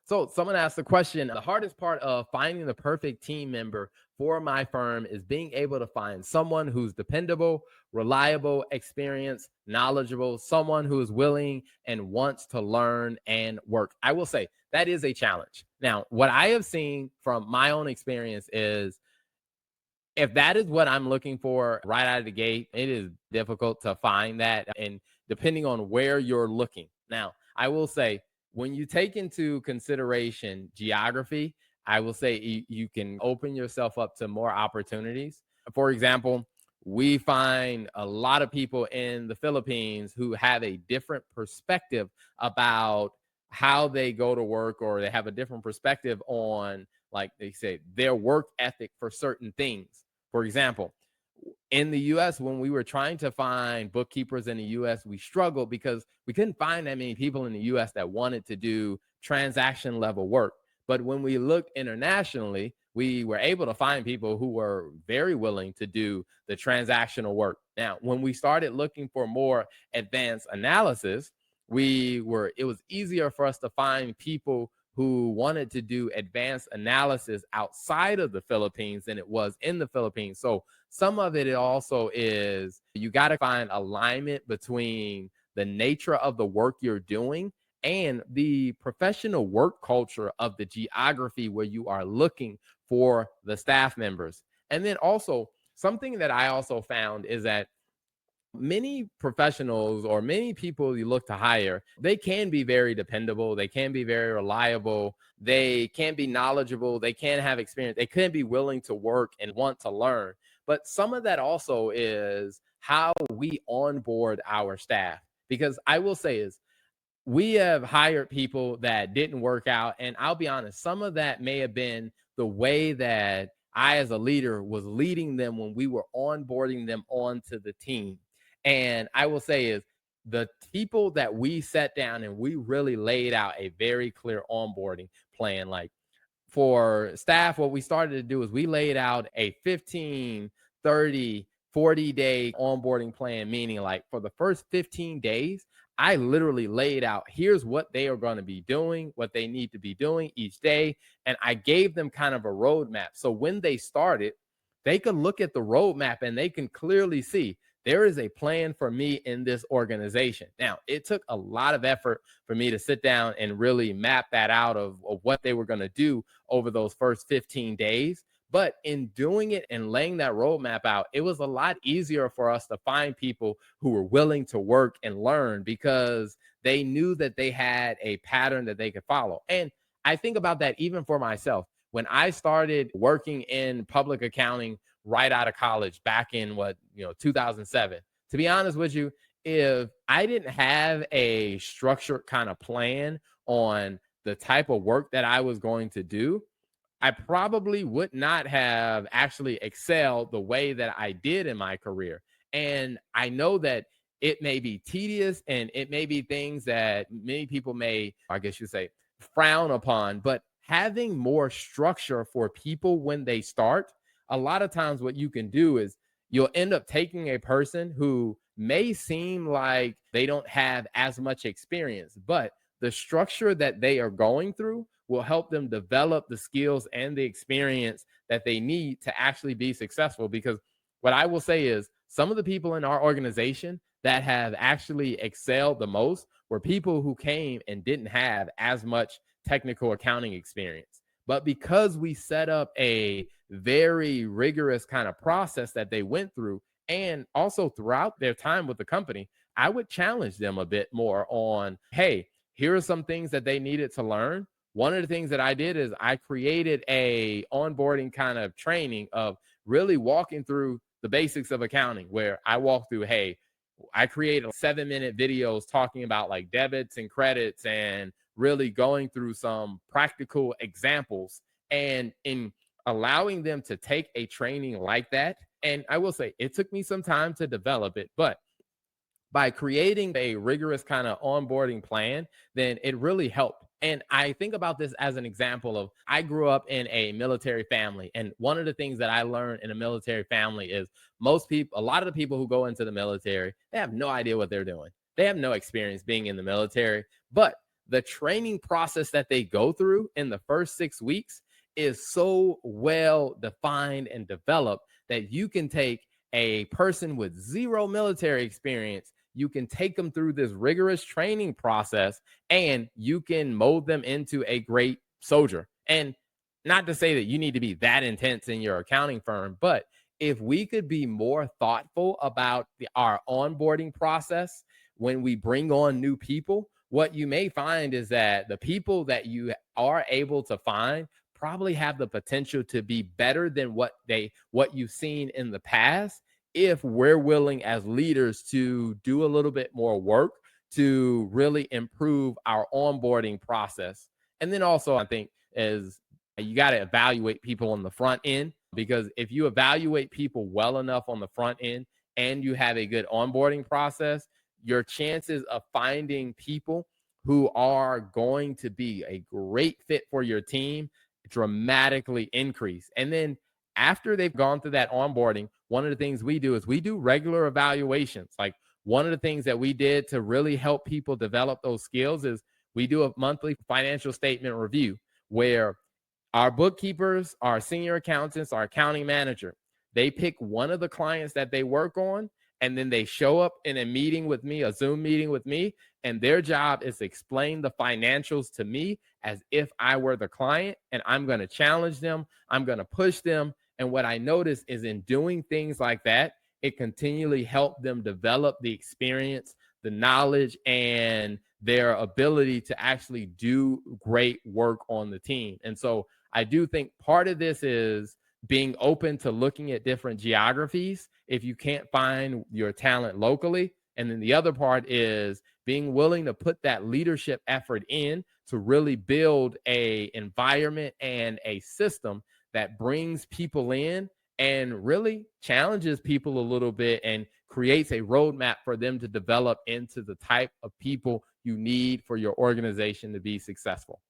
So someone asked the question, the hardest part of finding the perfect team member for my firm is being able to find someone who's dependable, reliable, experienced, knowledgeable, someone who is willing and wants to learn and work. I will say that is a challenge. Now, what I have seen from my own experience is if that is what I'm looking for right out of the gate, it is difficult to find that. And depending on where you're looking. Now, I will say, when you take into consideration geography, I will say you can open yourself up to more opportunities. For example, we find a lot of people in the Philippines who have a different perspective about how they go to work, or they have a different perspective on, like they say, their work ethic for certain things. For example, in the US, when we were trying to find bookkeepers in the US, we struggled because we couldn't find that many people in the US that wanted to do transaction level work. But when we looked internationally, we were able to find people who were very willing to do the transactional work. Now, when we started looking for more advanced analysis, it was easier for us to find people who wanted to do advanced analysis outside of the Philippines than it was in the Philippines. So some of it also is you got to find alignment between the nature of the work you're doing and the professional work culture of the geography where you are looking for the staff members. And then also, something that I also found is that many professionals, or many people you look to hire, they can be very dependable, they can be very reliable, they can be knowledgeable, they can have experience, they can be willing to work and want to learn. But some of that also is how we onboard our staff. Because I will say is, we have hired people that didn't work out. And I'll be honest, some of that may have been the way that I, as a leader, was leading them when we were onboarding them onto the team. And I will say is, the people that we sat down and we really laid out a very clear onboarding plan. Like, for staff, what we started to do is we laid out a 15, 30, 40-day onboarding plan, meaning like for the first 15 days, I literally laid out, here's what they are going to be doing, what they need to be doing each day. And I gave them kind of a roadmap. So when they started, they could look at the roadmap and they can clearly see there is a plan for me in this organization. Now, it took a lot of effort for me to sit down and really map that out of what they were going to do over those first 15 days. But in doing it and laying that roadmap out, it was a lot easier for us to find people who were willing to work and learn because they knew that they had a pattern that they could follow. And I think about that even for myself. When I started working in public accounting right out of college back in 2007, to be honest with you, if I didn't have a structured kind of plan on the type of work that I was going to do, I probably would not have actually excelled the way that I did in my career. And I know that it may be tedious and it may be things that many people may, I guess you say, frown upon, but having more structure for people when they start, a lot of times what you can do is you'll end up taking a person who may seem like they don't have as much experience, but the structure that they are going through will help them develop the skills and the experience that they need to actually be successful. Because what I will say is, some of the people in our organization that have actually excelled the most were people who came and didn't have as much technical accounting experience. But because we set up a very rigorous kind of process that they went through, and also throughout their time with the company, I would challenge them a bit more on, hey, here are some things that they needed to learn. One of the things that I did is I created a onboarding kind of training of really walking through the basics of accounting, where I walk through, hey, I created 7-minute videos talking about like debits and credits and really going through some practical examples, and in allowing them to take a training like that. And I will say it took me some time to develop it, but by creating a rigorous kind of onboarding plan, then it really helped. And I think about this as an example of, I grew up in a military family. And one of the things that I learned in a military family is most people, a lot of the people who go into the military, they have no idea what they're doing. They have no experience being in the military, but the training process that they go through in the first 6 weeks is so well defined and developed that you can take a person with zero military experience, you can take them through this rigorous training process, and you can mold them into a great soldier. And not to say that you need to be that intense in your accounting firm, but if we could be more thoughtful about our onboarding process when we bring on new people, what you may find is that the people that you are able to find probably have the potential to be better than what you've seen in the past, if we're willing as leaders to do a little bit more work to really improve our onboarding process. And then also, I think, is you got to evaluate people on the front end, because if you evaluate people well enough on the front end and you have a good onboarding process, your chances of finding people who are going to be a great fit for your team dramatically increase. And then after they've gone through that onboarding, one of the things we do is we do regular evaluations. Like, one of the things that we did to really help people develop those skills is we do a monthly financial statement review where our bookkeepers, our senior accountants, our accounting manager, they pick one of the clients that they work on, and then they show up in a meeting with me, a Zoom meeting with me, and their job is to explain the financials to me as if I were the client, and I'm going to challenge them. I'm going to push them. And what I notice is, in doing things like that, it continually helped them develop the experience, the knowledge, and their ability to actually do great work on the team. And so I do think part of this is being open to looking at different geographies if you can't find your talent locally. And then the other part is being willing to put that leadership effort in to really build a environment and a system that brings people in and really challenges people a little bit and creates a roadmap for them to develop into the type of people you need for your organization to be successful.